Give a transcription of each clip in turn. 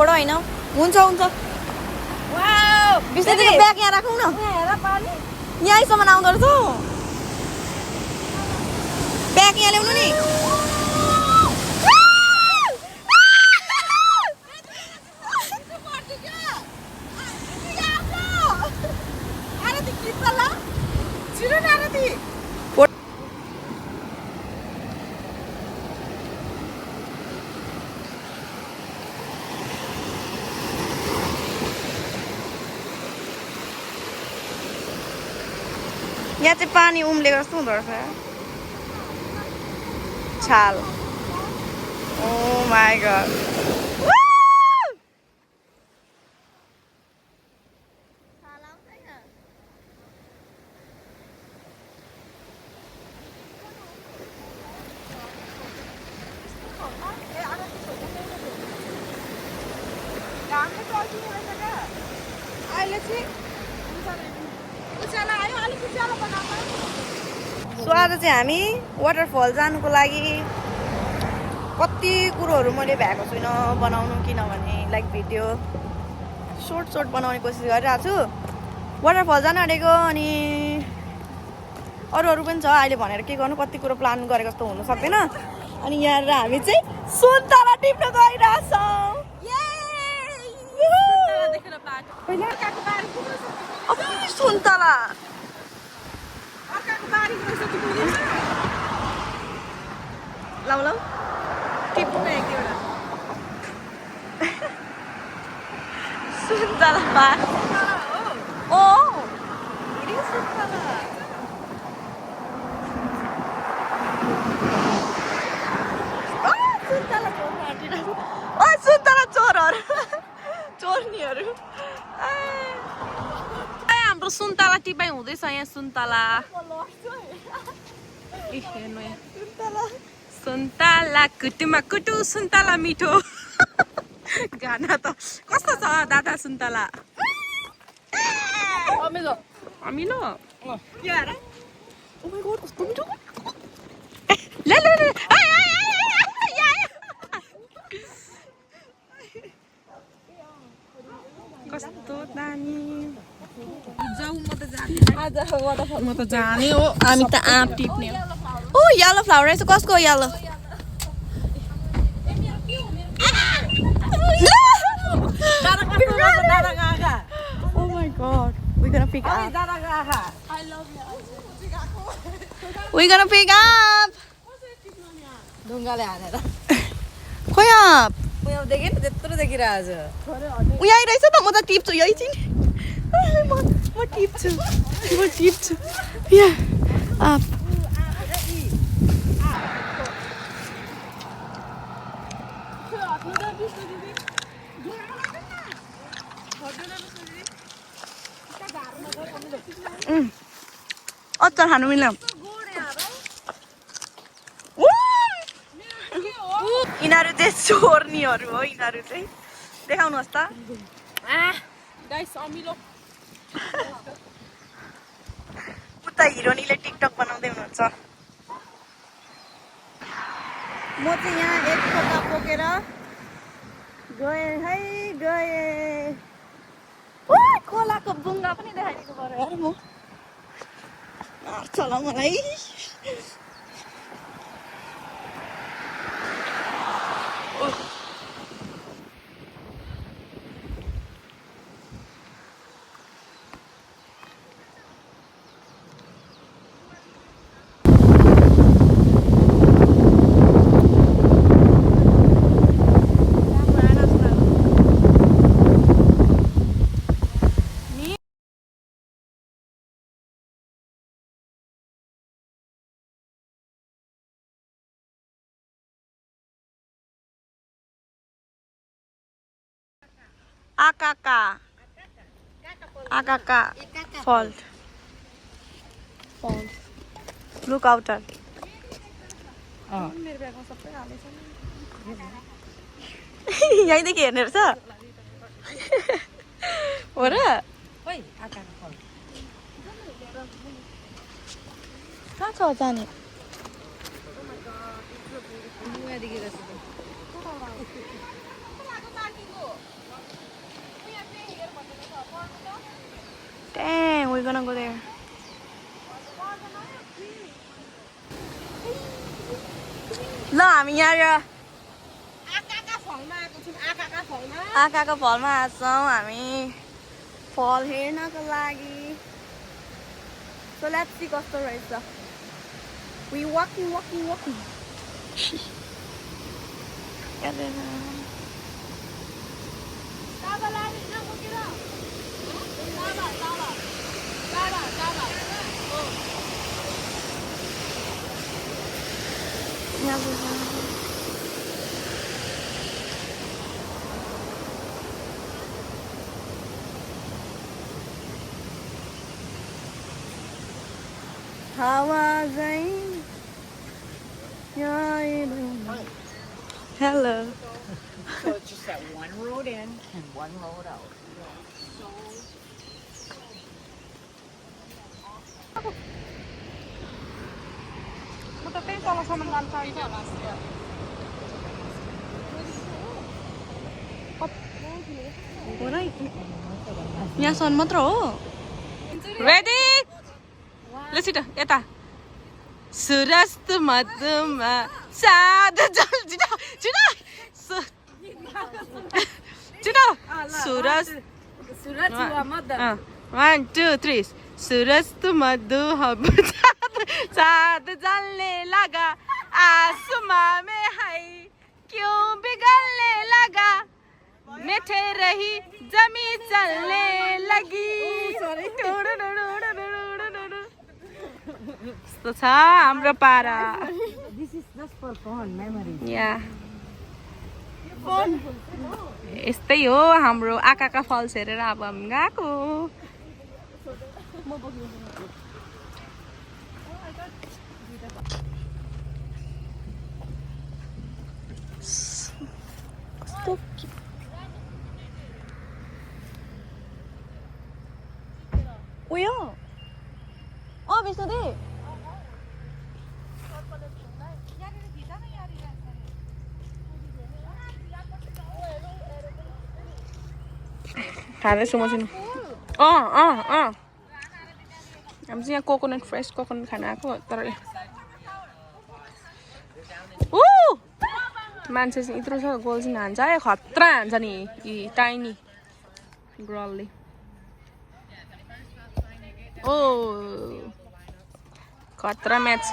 Photo होइन हुन्छ हुन्छ बिस्तारै ब्याग यहाँ राखौँ न यहीँसम्म आउँदो रहेछ ब्याग यहाँ ल्याउनु नि यहाँ चाहिँ पानी उम्लेको जस्तो हुँदो रहेछ छाल ओ माई गॉड सो आज चाहिँ हामी वाटरफल जानुको लागि कति कुरोहरू मैले भ्याएको छुइनँ बनाउनु किनभने लाइक भिडियो सर्ट बनाउने कोसिस गरिरहेको छु वाटरफल जान आँटेको अनि अरू पनि छ अहिले भनेर के गर्नु कति कुरो प्लान गरेको जस्तो हुनु सक्दैन अनि यहाँ हामी चाहिँ सुन्तला टिप्न गइरहेछौँ सुन्तला लाउ टिप्नु एकवटा सुन्तला ओ सुन्तला चोरहरू चोर्नीहरू हाम्रो सुन्तला टिपाइ हुँदैछ यहाँ सुन्तला सुन्तला कुटुमा कुटु सुन्तला मिठो गाना त कस्तो छ दादा सुन्तला अमिलो अमिलो यार ओ माय गॉड कस्तो मिठो ले ले ले कस्तो दामी जाऊ म त जाने आज वाटरफल म त जाने हो हामी त आँप टिप्ने ओ येलो फ्लावर रहेछ कसको yellow Oh my god, we're gonna pick up. I love you. We're gonna pick up. ढुङ्गाले हानेर खोइ आप यहाँ देखेँ नि त्यत्रो देखिरहेछ उयो आइरहेछ त म त टिप्छु यही चाहिँ म टिप्छु यहाँ आप अचार खानु मिल्यो यिनीहरू चाहिँ चोर्नीहरू हो यिनीहरू चाहिँ देखाउनुहोस् त उता हिरोनीले टिकटक बनाउँदै हुनुहुन्छ म चाहिँ यहाँ एक फोटा बोकेर गएँ है गएँ खोलाको बुङ्गा पनि देखाइदिएको पऱ्यो यार म चला मलाई आकाका फल्ट लुक आउटर यहीँदेखि हेर्ने रहेछ हो र कहाँ छ जाने Dang, we're gonna go there. ल हामी यहाँ आँखाको फलमा आछौँ हामी फल हेर्नको लागि So let's see कस्तो रहेछ We walking Hello. So it's just that one road in and one road out. Mutta teitä olla Suomen lantaa isolastia. यहाँ सन मात्र हो रेडी लसिट यता सुरस्त मधुमा साध जल जिना जिना जिना सुरस्त One, two, three. सुरस्त मधु हब साध जलने लगा आसमां में है क्यों बिगड़ने लगा मिठे रही जमी चलने लगी यस्तो छ हाम्रो पारा This is just for fun, memory. या यस्तै हो हाम्रो आँखाका फल्स हेरेर अब हामी गएको उयो बिस्तारै खाँदैछु म चाहिँ हामी चाहिँ यहाँ कोकोनट फ्रेस कोकोनट खान आएको तर मान्छे चाहिँ यत्रो छ गोल चाहिँ हान्छ है खतरा हान्छ नि यी टाइनी ग्रलले ओ खतरा म्याच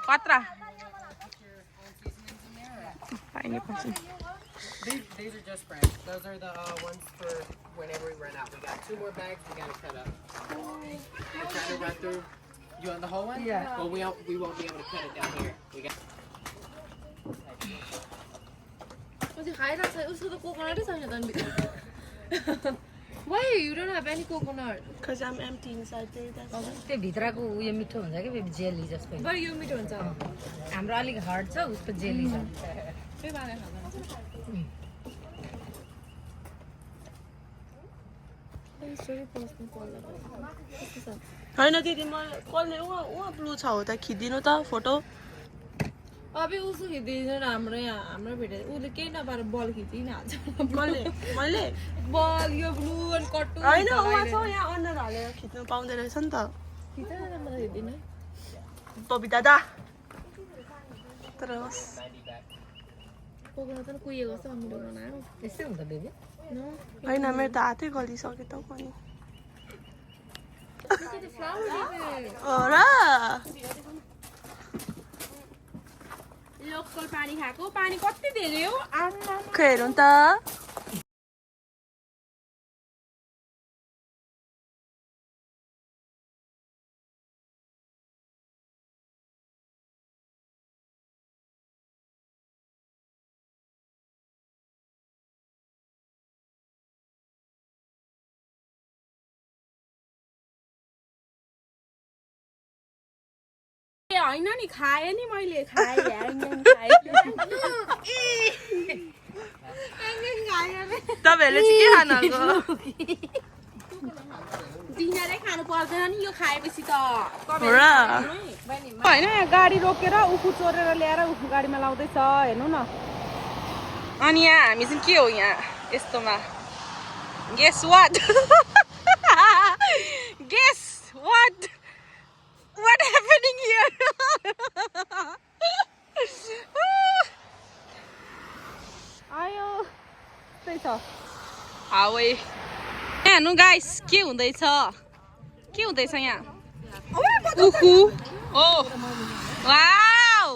खतरा These are just fresh. Those are the ones for whenever we run out. We got 2 more bags we gotta cut up. We're trying to run through. You want the whole one? Yeah. Well, we won't be able to cut it down here. We got. Why you don't have any coconut? Because I'm empty inside there. त्यो भित्रको उयो मिठो हुन्छ कि baby jelly जस्तो But you मिठो हुन्छ हाम्रो अलिक हार्ड छ उसको जेली छ त्यही भएर होइन दिदी मलाई कसले उहाँ ब्लू छ हो त खिचिदिनु त फोटो अबे उसको खिचिदिन्छ हाम्रो यहाँ हाम्रो भेटे उसले केही नपाएर बल खिचिहाल्छ मैले बल यो ब्लू अनि कट्टु होइन उहाँ छ यहाँ अनुहार हालेर खिच्नु पाउँदैन रहेछ नि त खिच्दैन बबी दादा तर होस् कोकोनट त कुहिएको जस्तो अमिलो बनायो त्यस्तै हुन्छ बेबी होइन मेरो त हातै गलिसक्यो त पनि र लोकल पानी खाएको पानी कति धेरै हो हेरौँ त होइन नि खाएँ नि मैले खाएँ तपाईँहरूले चाहिँ के खानुहुन्छ दिनरै खानु पर्दैन नि यो खाएपछि त होइन यहाँ गाडी रोकेर उखु चोरेर ल्याएर उखु गाडीमा लाउँदैछ हेर्नु न अनि यहाँ हामी चाहिँ के हो यहाँ यस्तोमा guess what guess what happening here आयो त्यही छ हावै हेर्नु गाइस के हुँदैछ यहाँ उखु हो वाउ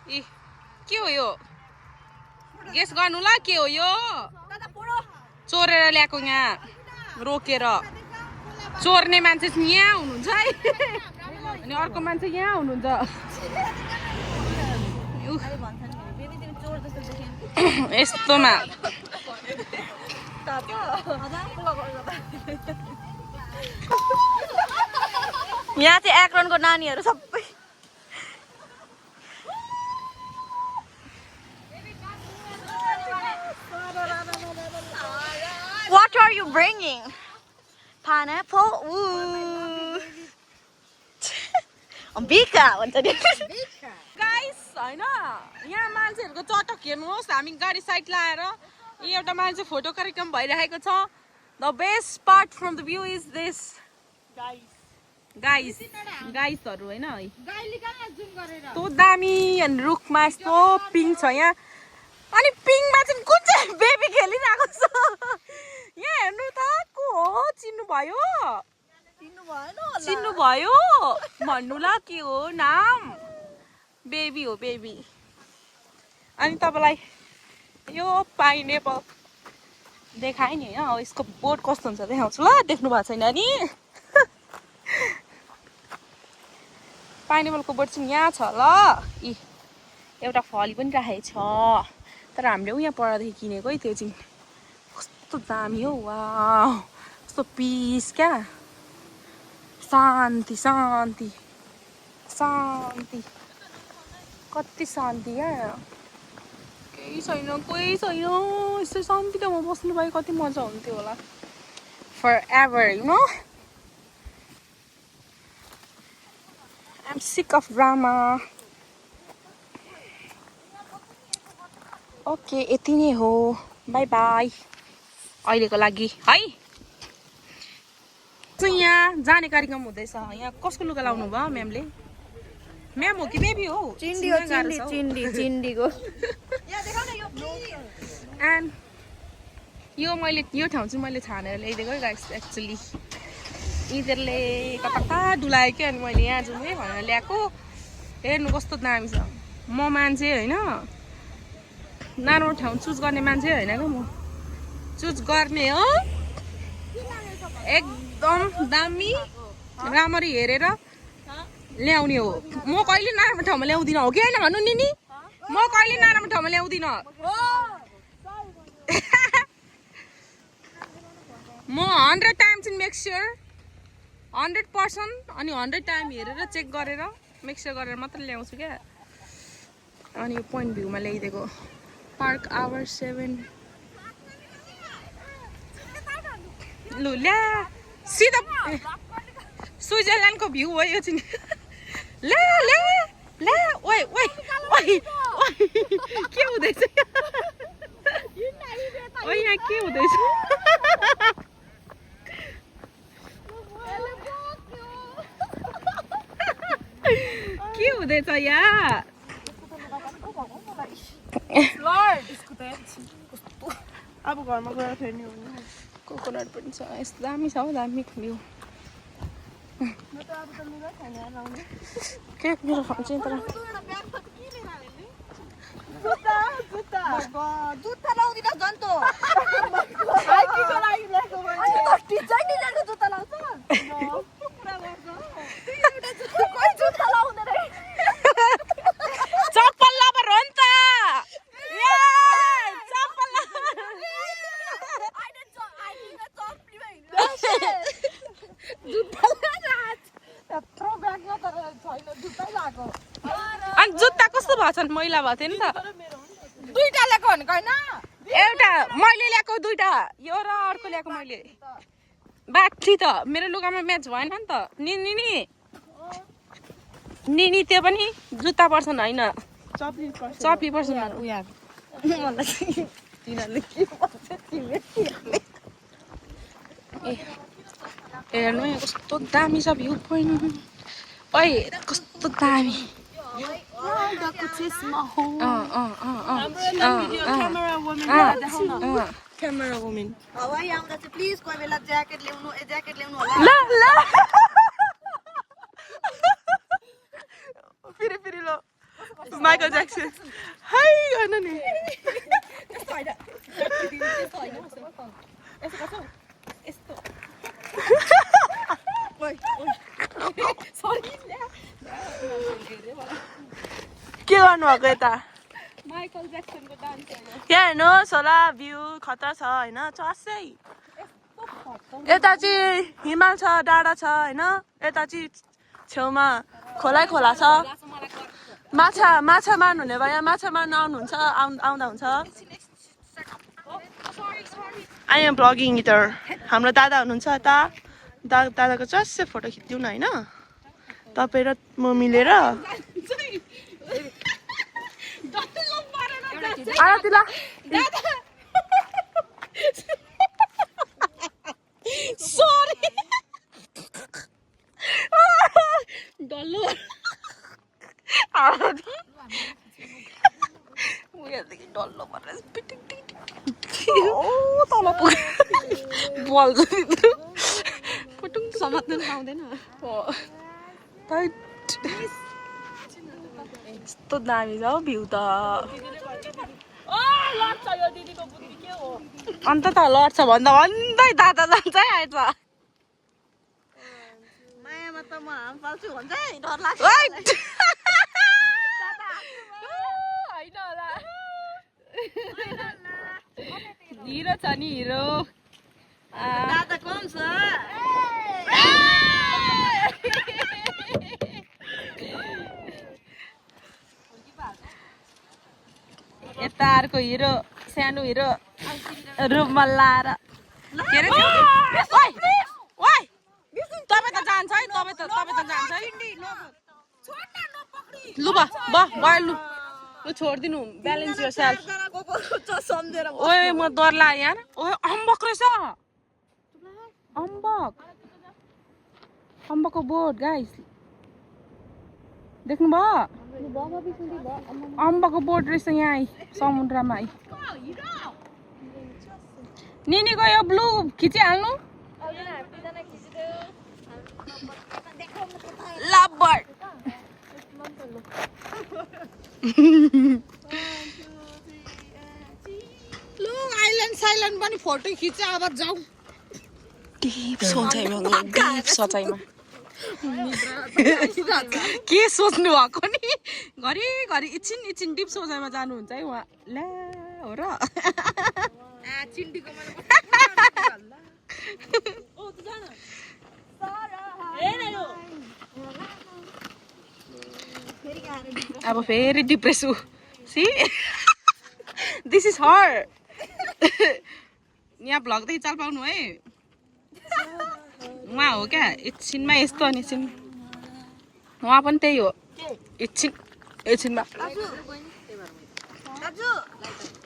इ के हो यो गेस गर्नु ल के हो यो चोरेर ल्याएको यहाँ रोकेर चोर्ने मान्छे चाहिँ यहाँ हुनुहुन्छ है अनि अर्को मान्छे यहाँ हुनुहुन्छ यस्तोमा यहाँ चाहिँ एक्रोनको नानीहरू सबै What are you bringing? Pineapple? Ooh. Bika भन्छ नि गाइस हैन यहाँ मान्छेहरुको चटक हेर्नुहोस् हामी गाडी साइड लाएर एउटा मान्छे फोटो कार्यक्रम भइरहेको छ the best part from the view is this गाइसहरु हैन है त्यो दामी अनि रुखमा यस्तो पिङ छ यहाँ अनि पिङमा चाहिँ कुन चाहिँ बेबी खेलिरहेको छ यहाँ हेर्नु त को हो चिन्नु भयो भन्नु ल के हो नाम बेबी हो बेबी अनि तपाईलाई यो पाइनएप्पल देखाए नि हैन यसको बोट कस्तो हुन्छ देखाउँछु ल देख्नु भएको छैन नि पाइनएप्पलको बोट चाहिँ यहाँ छ ल इ एउटा फली पनि राखेको छ तर हामीले यहाँ पढादेखि किनेको है त्यो चाहिँ कस्तो दामी हो वाउ कस्तो पिस क्या शान्ति शान्ति शान्ति कति शान्ति क्या केही छैन कोही छैन यस्तो शान्ति ठाउँमा बस्नु पाए कति मजा हुन्थ्यो होला for ever you know I am sick of drama okay यति नै हो बाई बाई अहिलेको लागि है यहाँ जाने कार्यक्रम हुँदैछ यहाँ कसको लुगा लाउनु भयो म्यामले म्याम हो कि बेबी हो चिन्डीको एन्ड यो ठाउँ चाहिँ मैले छानेर ल्याइदिएको है गाइस एक्चुअली यिनीहरूले कता डुलायो क्या अनि मैले यहाँ जाउँ है भनेर ल्याएको हेर्नु कस्तो दामी छ म मान्छे होइन नराम्रो ठाउँ चुज गर्ने मान्छे होइन क्या म चुज गर्ने हो एकदम दामी राम्ररी हेरेर ल्याउने हो म कहिले नराम्रो ठाउँमा ल्याउँदिनँ हो कि होइन भन्नु नि म कहिले नराम्रो ठाउँमा ल्याउँदिनँ म 100 टाइम्स इन मेक स्योर 100% अनि 100 टाइम हेरेर चेक गरेर मेक स्योर गरेर मात्र ल्याउँछु क्या अनि यो पोइन्ट भ्यूमा ल्याइदिएको पार्क आवर 7 लु ल्या सिधा स्विजरल्यान्डको भ्यू हो यो चाहिँ ल्या ल्या ल्या ओइ ओइ ओइ के हुँदैछ ओइ यहाँ के हुँदैछ के हुँदैछ यहाँ अब घरमा गएर फेर्ने हो कोकोनट पनि छ यस्तो दामी छ हौ दामी भ्यू के मेरो फोन चाहिँ तर जुत्ता लाउँदिन जन्तो जुत्ता लाउँछ चप्पल लबर हो नि त चप्पल यत्रो ब्यागमा तर छैन भएछन् मैला भएको थियो नि त दुईटा ल्याएको भनेको होइन एउटा मैले ल्याएको दुईटा यो र अर्को ल्याएको मैले बाठी त मेरो लुगामा म्याच भएन नि त नि त्यो पनि जुत्ता पर्छन् होइन चप्ली पर्छन् हेर्नु कस्तो दामी छ भ्यू पोइन्ट ओइ कस्तो दामी क्यामेरा वुमेन हवाई आउँदा चाहिँ प्लिज कोही बेला ज्याकेट ल्याउनु होला ल फेरि ल माइकल ज्याक्सन हाई गर्न नि के गर्नुभएको यता माइकल ज्याक्सनको डान्स यहाँ हेर्नुहोस् होला भ्यू खतरा छ होइन चर्सै यता चाहिँ हिमाल छ डाँडा छ होइन यता चाहिँ छेउमा खोला छ माछा मार्नुहुने भयो यहाँ माछा मार्नु आउनुहुन्छ आउँदा हुन्छ आई एम ब्लगिङ इटर हाम्रो दादा हुनुहुन्छ यता दादाको चस्से फोटो खिच्दिउँ न होइन तपाईँ र म मिलेर आरतिला सरी डल्लो उयोदेखि डल्लो भएर तल बल समात्नु पाउँदैन यस्तो दामी छ हौ भ्यू त अन्त त लड्छ भन्दा भन्दै दादा जान्छै आएछ मायामा त म हाम पाल्छु भन्छ है डर लाग्छ होइन होला हिरो छ नि हिरो दादा कम छ यता अर्को हिरो सानो हिरो रुममा लाएर के अरे तपाईँ त जान्छ है तपाईँ त जान्छ है लु लु छोडिदिनु ब्यालेन्स यो सेल्फ सम्झेर ओए म डर लाग्यो यार ओए अम्बक रहेछ अम्बकको बोट गाइस देख्नुभयो अम्बकको बोट रहेछ यहाँ समुद्रमा निनीको यो ब्लू खिचिहाल्नु लभर लु आइल्यान्ड साइल्यान्ड पनि फोटो खिच अब जाऊ डिप सोचाइमा के सोच्नु भएको नि घरि एकछिन डिप सोचाइमा जानुहुन्छ है उहाँ ला हो र अब फेरि डिप्रेस उ सी दिस इज हर यहाँ भ्लग त चाल पाउनु है उहाँ हो क्या एकछिनमा यस्तो अनि एकछिन उहाँ पनि त्यही हो एकछिनमा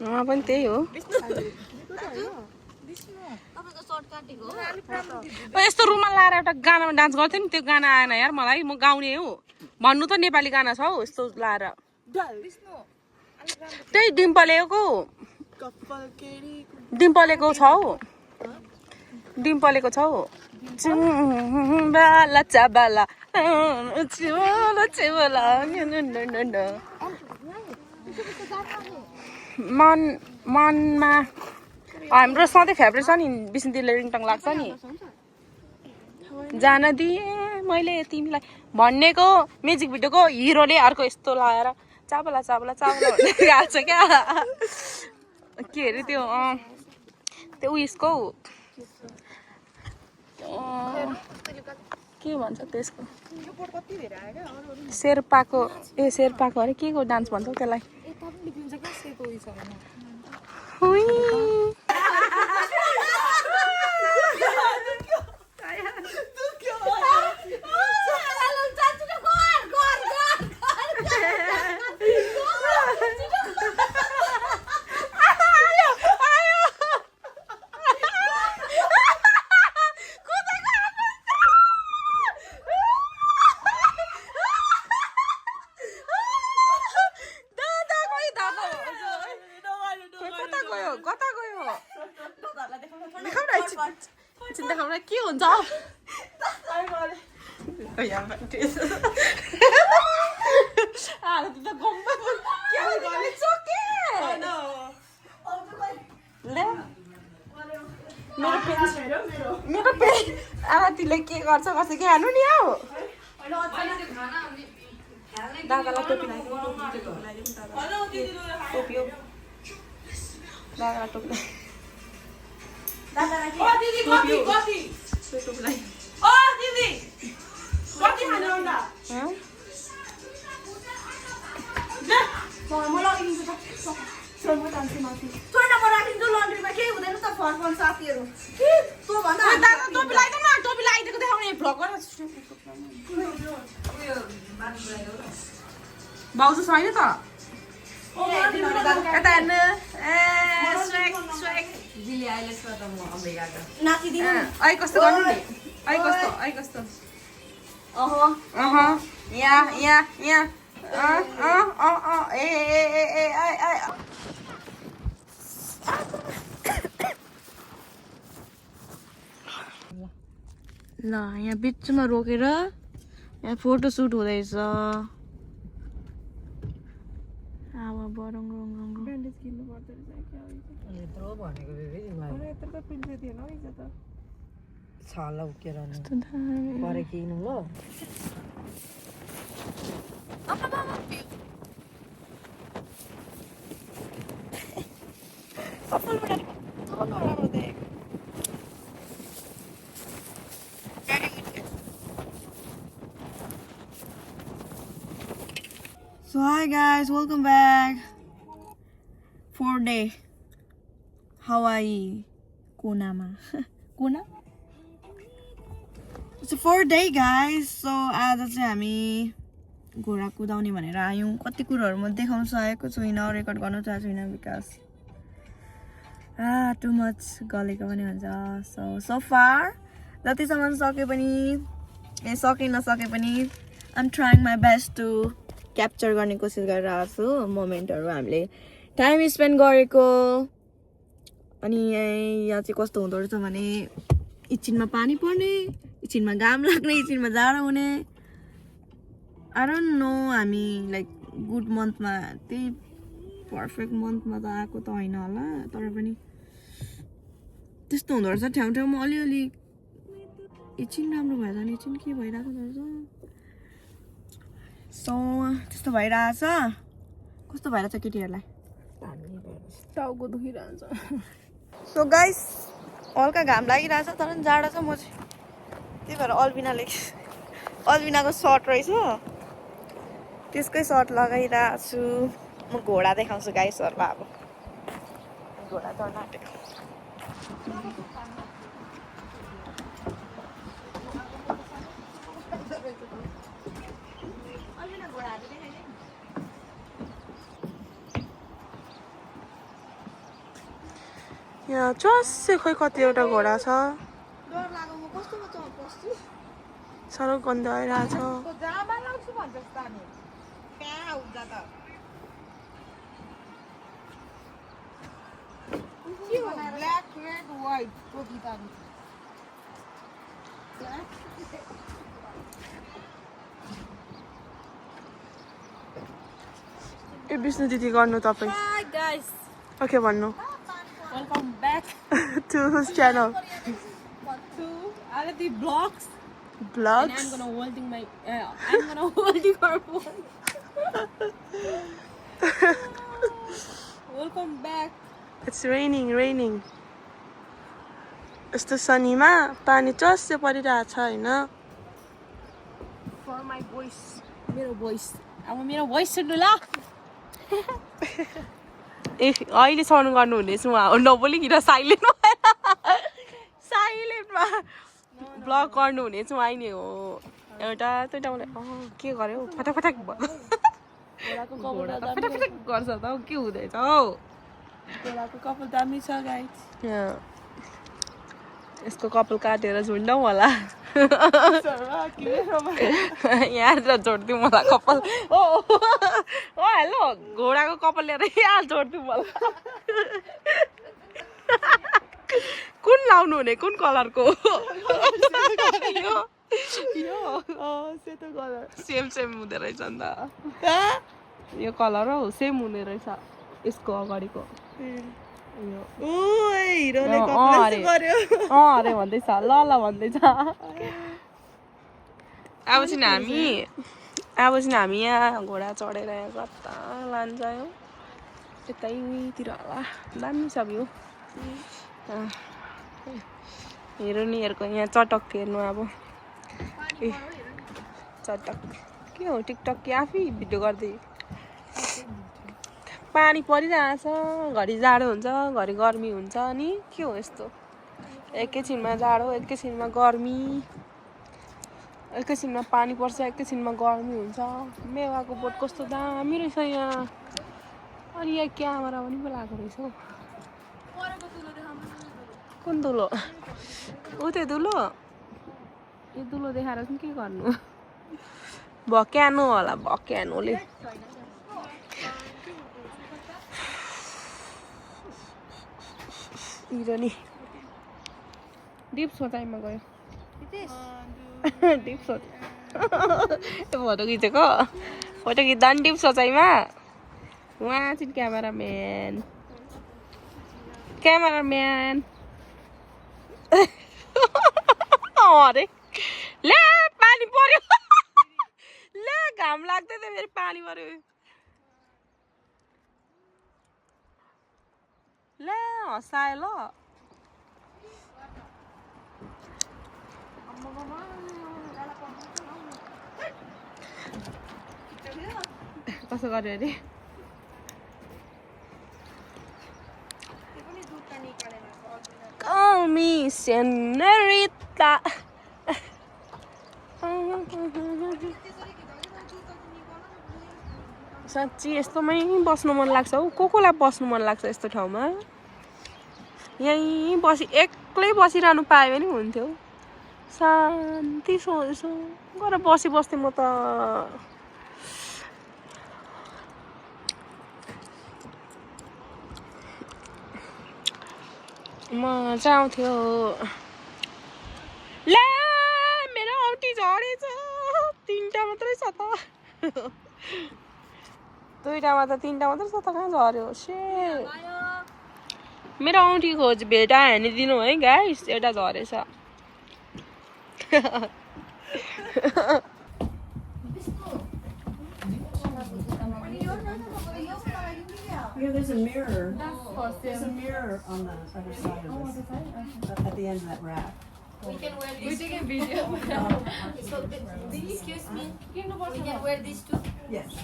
उहाँ पनि त्यही हो यस्तो रुममा लाएर एउटा गानामा डान्स गर्थेँ नि त्यो गाना आएन यार मलाई म गाउने हो भन्नु त नेपाली गाना छ हौ यस्तो लाएर त्यही डिम्पलेको छ हौ डिम्पलेको छ हौ बाला चाबाला मनमा हाम्रो सधैँ फेभरेट छ नि बिसन्ती रिङटङ लाग्छ नि जान दिए मैले तिमीलाई भन्नेको म्युजिक भिडियोको हिरोले अर्को यस्तो लगाएर चाबला भन्दै हाल्छ क्या के अरे त्यो उयसको के भन्छ त्यसको शेर्पाको शेर्पाको अरे के को डान्स भन्छ त्यसलाई हुई के हुन्छ मेरो पेन आरतीले के गर्छ कि हाल्नु नि हौ दादालाई टोपी टोपी हो दादालाई टोपी भाउजू छैन त यता हेर्नु अहिले कस्तो गर्नु नि अहिले कस्तो यहाँ ल यहाँ बिचमा रोकेर यहाँ फोटो सुट हुँदैछ अब बरङ रङ रङ ब्यान्डेज किन्नु पर्छ यत्रो भनेको बेबी यत्रो त पिल्दै थिएन है त छाला उकेर परे किन्नु ल So hi guys, welcome back. 4-day Hawaii Kunama. Kuna? It's a 4-day guys. So आज चाहिँ हामी घोडा कुदाउने भनेर आयौँ कति कुराहरु म देखाउन सकेको छुइनँ रेकर्ड गर्न चाहेको छुइनँ बिकज टु मच गलेको पनि हुन्छ so far जतिसम्म सके पनि सके नसके पनि I'm trying my best to capture गर्ने कोसिस गरिरहेको छु मोमेन्टहरु हामीले टाइम स्पेन्ड गरेको अनि यहाँ चाहिँ कस्तो हुँदो रहेछ भने एकछिनमा पानी पर्ने एकछिनमा घाम लाग्ने एकछिनमा जाडो हुने आई डोन्ट नो हामी लाइक गुड मन्थमा त्यही पर्फेक्ट मन्थमा त आएको त होइन होला तर पनि त्यस्तो हुँदो रहेछ ठाउँ ठाउँमा अलिअलि एकछिन राम्रो भएर जाने एकछिन के भइरहेको रहेछ सो त्यस्तो भइरहेछ कस्तो भइरहेछ केटीहरूलाई टाउको दुखिरहेछ सो गाइस हल्का घाम लागिरहेछ तर पनि जाडो छ म चाहिँ त्यही भएर अल्बिनाको सर्ट रहेछ त्यसकै सर्ट लगाइरहेको छु म घोडा देखाउँछु गाइसहरूलाई अब घोडा चढ्न आँटेको यहाँ चस्से खोइ कतिवटा घोडा छ साह्रो गन्ध आइरहेछ ए विष्णु दिदी गर्नु तपाईँ ओके भन्नु Welcome back to whose channel? to Arati Vlogs. Vlogs? And I'm gonna holding my her phone. Welcome back. It's raining. यस्तो शनिमा पानी चस्से परिरहेछ हैन my voice. मेरो voice. अब मेरो voice सुन्नु ल. ए अहिले साउन्ड गर्नु हुनेछ उहाँ नबोलिकिन साइलेन्ट साइलेन्टमा ब्लग गर्नु हुनेछ उहाँ नि हो एउटा दुईटा के गर्यो फटाक फटाक गर्छ त के हुँदैछ हौ घोडाको कपाल दामी छ गाइस यसको कपाल काटेर झुन्डौँ होला यहाँ जोडिदिउँ होला कपाल ओ हेलो घोडाको कपाल लिएर यहाँ जोडिदिउँ होला कुन लाउनु हुने कुन कलरको सेतो कलर सेम सेम हुँदो रहेछ नि त यो कलर हौ सेम हुने रहेछ यसको अगाडिको हिरोले कपाल गर्यो अरे भन्दैछ ल भन्दैछ अब चाहिँ हामी यहाँ घोडा चढेर यहाँ कता लान्छ हो यतैतिर होला दामी छ भ्यू हिरोनीहरूको यहाँ चटक हेर्नु अब ए चटक के हो टिकटक कि आफै भिडियो गर्दै पानी परिरहेछ घरि जाडो हुन्छ घरि गर्मी हुन्छ नि के हो यस्तो एकैछिनमा जाडो एकैछिनमा गर्मी एकैछिनमा पानी पर्छ एकैछिनमा गर्मी हुन्छ मेवाको बोट कस्तो दामी रहेछ यहाँ अनि यहाँ क्यामेरा पनि लगाएको रहेछ हौ कुन दुलो ऊ त्यो दुलो यो दुलो देखाएर चाहिँ के गर्नु भक्यानो होला भक्यानोले हिरोनी डिप सोचाइमा गयो डिप सोच फोटो खिचेको फोटो खिच्दा नि डिप सोचाइमा उहाँ चाहिँ क्यामेराम्यान अरे ले पानी पर्यो ले घाम लाग्दै थियो फेरि पानी पर्यो ले हँसायो ल कसो गर्यो अरे Call me senorita. साँच्ची यस्तोमै बस्नु मन लाग्छ हौ कोलाई बस्नु मन लाग्छ यस्तो ठाउँमा यहीँ एक्लै बसिरहनु पायो भने हुन्थ्यो शान्ति सोच्छु गएर बस्दै म त मजा आउँथ्यो ला मेरो औँठी झरेछ 3टा मात्रै छ त 2टा मात्र 3टा मात्रै छ त कहाँ झर्यो से मेरो औँठी खोज भेटा हानिदिनु है गाइस एउटा झरेछ Here, there's a mirror. There's a mirror on the other side of this. At the end of that rack. We can wear this. We're taking video. So, excuse me. We can wear these too. Yes.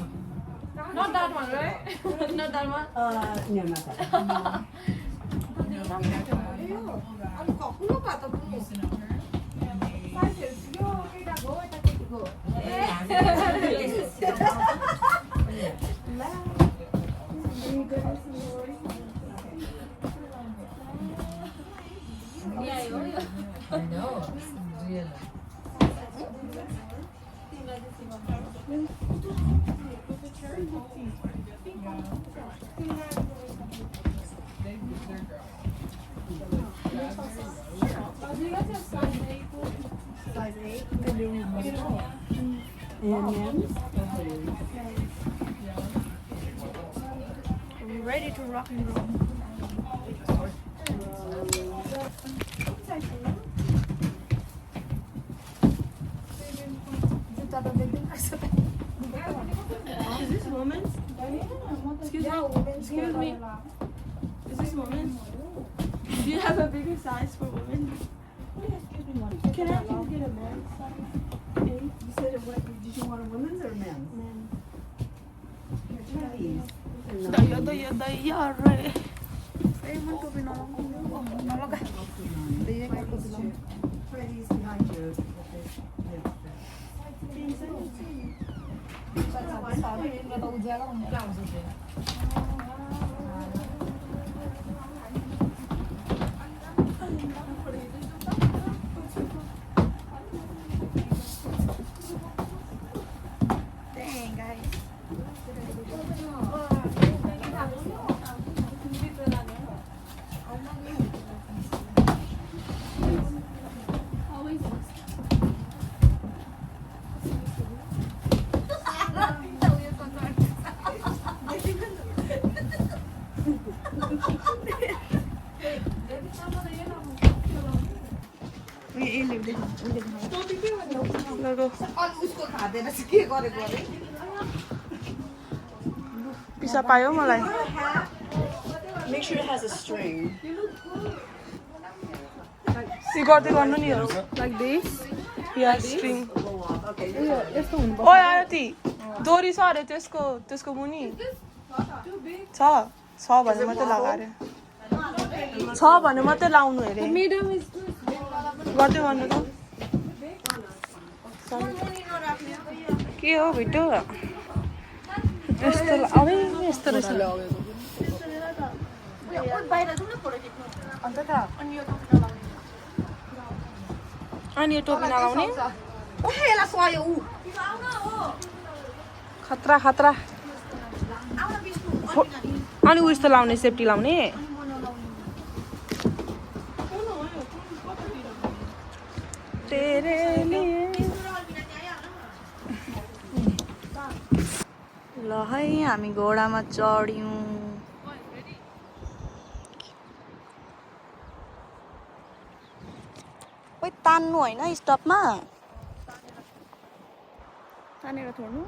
Not that one, right? Not that one. No, not that. I know. Really. Size 8. M&M's. Are we ready to rock and roll? Is this woman's? Excuse me. Is this women's? Do you have a bigger size for women? Can I get a men's size? You said it went, did you want a women's or men's? Men's. Here, try these. These are nice. Try these behind you. Dang, guys. पिसा पायो मलाई Make sure it has a string. सी गर्दै गर्नु नि Like this? या string Okay. ओ आयो ती दोरी छ अरे त्यसको मुनि छ भने मात्रै लगा अरे छ भने मात्रै लाउनु अरे Medium is गर्दै गर्नु त के हो भिडियो यस्तो अबे यस्तो रहेछ अनि यो टोपी नलाउने खतरा खतरा अनि उयस्तो लाउने सेफ्टी लाउने तेरे लिए ल है हामी घोडामा चढ्यौँ ओइ तान्नु होइन स्टपमा तानेर छोड्नु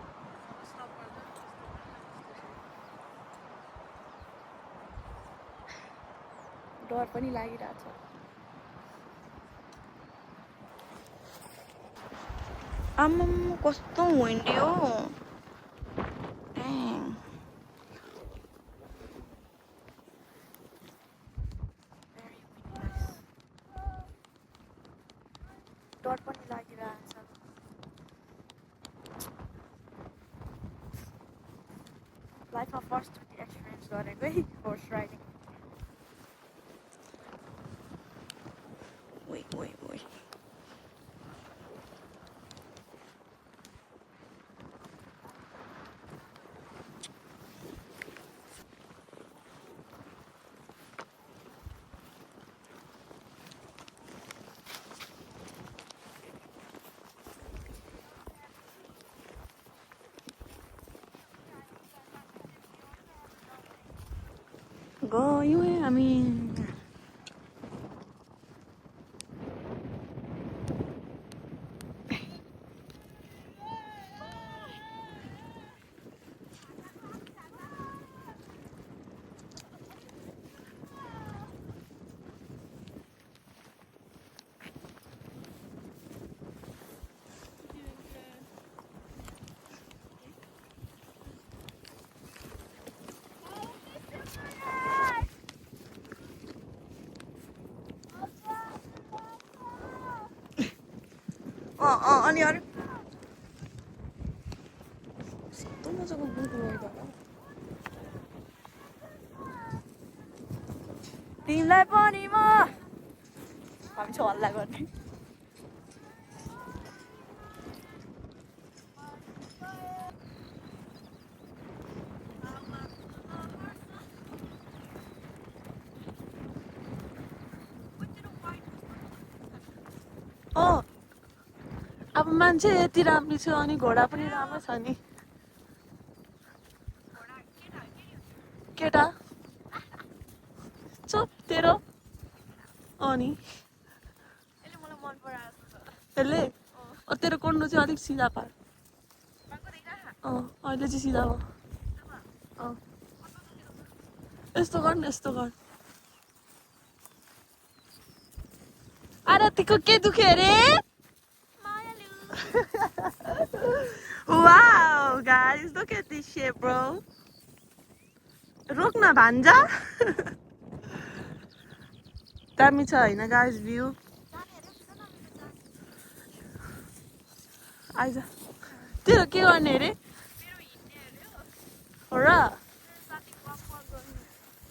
डर पनि लागिरहेछ आम्माम कस्तो विन्डी हो Dang. Very nice. डर पनि लागिरहेछ लाइफमा फर्स्ट एक्सपिरियन्स गरेको है होर्स राइडिङ ओइ गयौँ है हामी अनि अरू कस्तो मजाको गुड वेदर तिमीलाई पनि म हामी छ हल्ला गर्ने अब मान्छे यति राम्रो छ अनि घोडा पनि राम्रो छ नि केटा चुप तेरो अनि यसले तेरो कोन्डो चाहिँ अलिक सिधा पार अहिले चाहिँ सिधा हो यस्तो गर्नु यस्तो गर्नु आरतीको के दुख्यो अरे Wow, guys, look at this shape, bro. रोक्न भान्जा दामी छ हैन गाइस भ्यू आइज तेरो के गर्ने रे हो र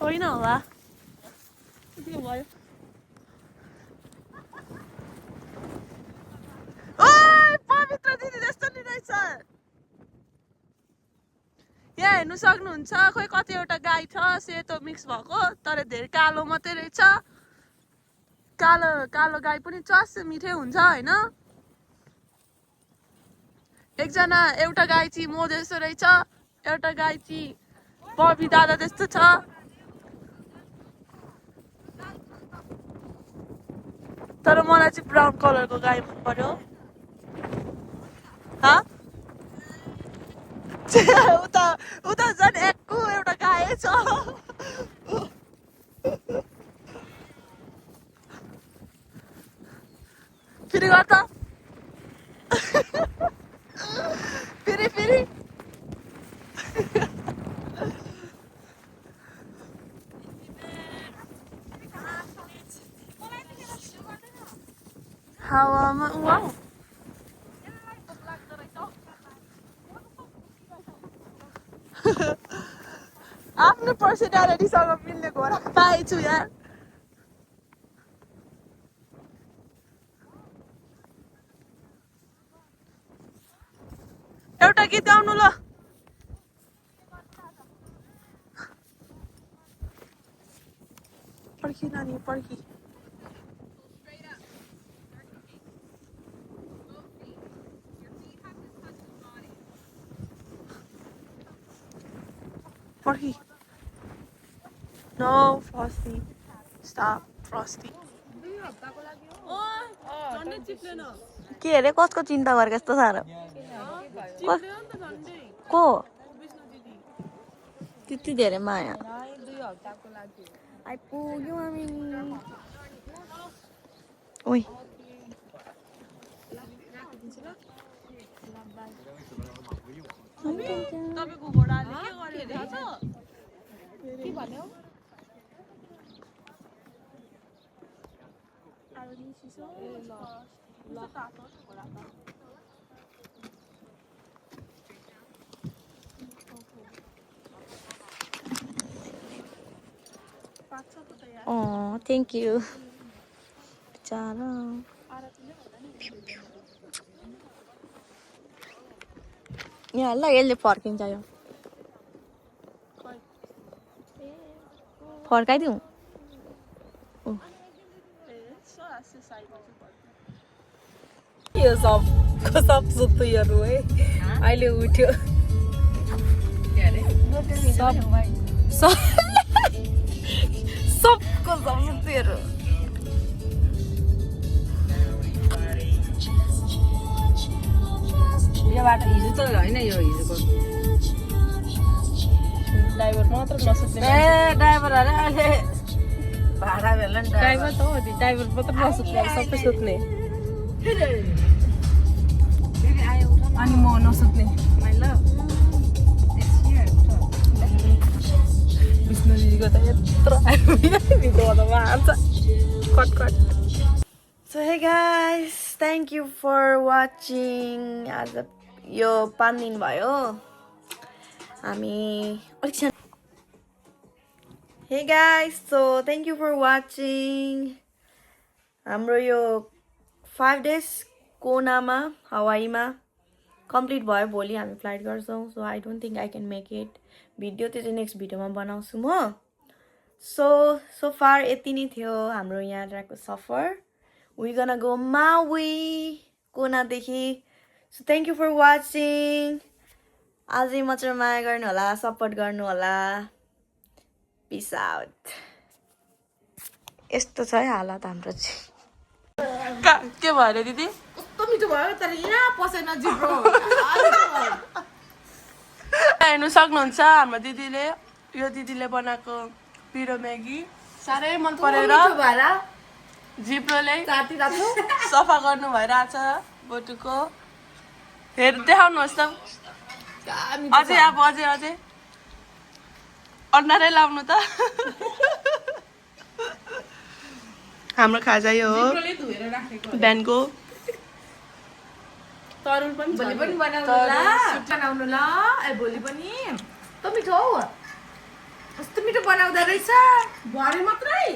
होइन होला के भयो ओइ पवित्र दिदी जस्तो नि रहेछ यहाँ हेर्नु सक्नुहुन्छ खोइ कतिवटा गाई छ सेतो मिक्स भएको तर धेरै कालो मात्रै रहेछ कालो कालो गाई पनि चस्से मिठै हुन्छ हैन एकजना एउटा गाई चाहिँ म जस्तो रहेछ एउटा गाई चाहिँ बबी दादा जस्तो छ तर मलाई चाहिँ ब्राउन कलरको गाई मन पर्यो हा उता उता झन् एकको एउटा गाई छ फेरि गर त फेरि फेरि हावामा वाउ आफ्नो पर्सनालिटीसँग मिल्ने घोडा पाएछु यार एउटा गीत गाउनु ल पर्खी नानी पर्खी पर्खी No, Frosty. Stop, Frosty. के अरे कसको चिन्ता गरेको यस्तो साह्रो को त्यति धेरै माया आइपुग्यो हामी ओइ तपाईको घोडाले के गर्यो थाहा छ के भन्यो Oh, thank you. Bicara. यहाँ ल यसले फर्किन्छ यो फर्काइदिउँ यो सबको सब सुत्तुहरू है अहिले उठ्यो सबको सब सुत्तुहरू यो बाटो हिजो त होइन यो हिजोको ड्राइभर मात्र नसुत्ने ए ड्राइभर अरे अहिले भाडा भेला नि ड्राइभर त हो ड्राइभर मात्र नसुत्ने सबै सुत्ने अनि म नसुत्ने विष्णु दिदीको त यत्रो मार्छ cut cut So hey guys, thank you for watching. आज यो 5 दिन भयो हामी Hey guys, so thank you for watching. हाम्रो यो 5 days कोनामा हवाईमा कम्प्लिट भयो भोलि हामी फ्लाइट गर्छौं so I don't think I can make it video चाहिँ नेक्स्ट भिडियोमा बनाउँछु म so far यति नै थियो हाम्रो यहाँ रहेको सफर we're gonna go Maui कोनादेखि so thank you for watching अझै मात्र माया गर्नु होला सपोर्ट गर्नु होला peace out यस्तो छ है हालत हाम्रो चाहिँ के भयो रे दिदी कस्तो मिठो भयो तर यहाँ पसेन जिब्रो हेर्नु सक्नुहुन्छ हाम्रो दिदीले यो दिदीले बनाएको पिरो म्यागी साह्रै मन परेर जिब्रोले सफा गर्नु भइरहेछ बोटुको हेर देखाउनुहोस् त अझै अब अझै अन्नारै लाउनु त हाम्रो खाजा यो हो बिहानको तरुल पनि भोलि पनि बनाउनु ल भोलि पनि त मिठो हौ कस्तो मिठो बनाउँदा रहेछ भरे मात्रै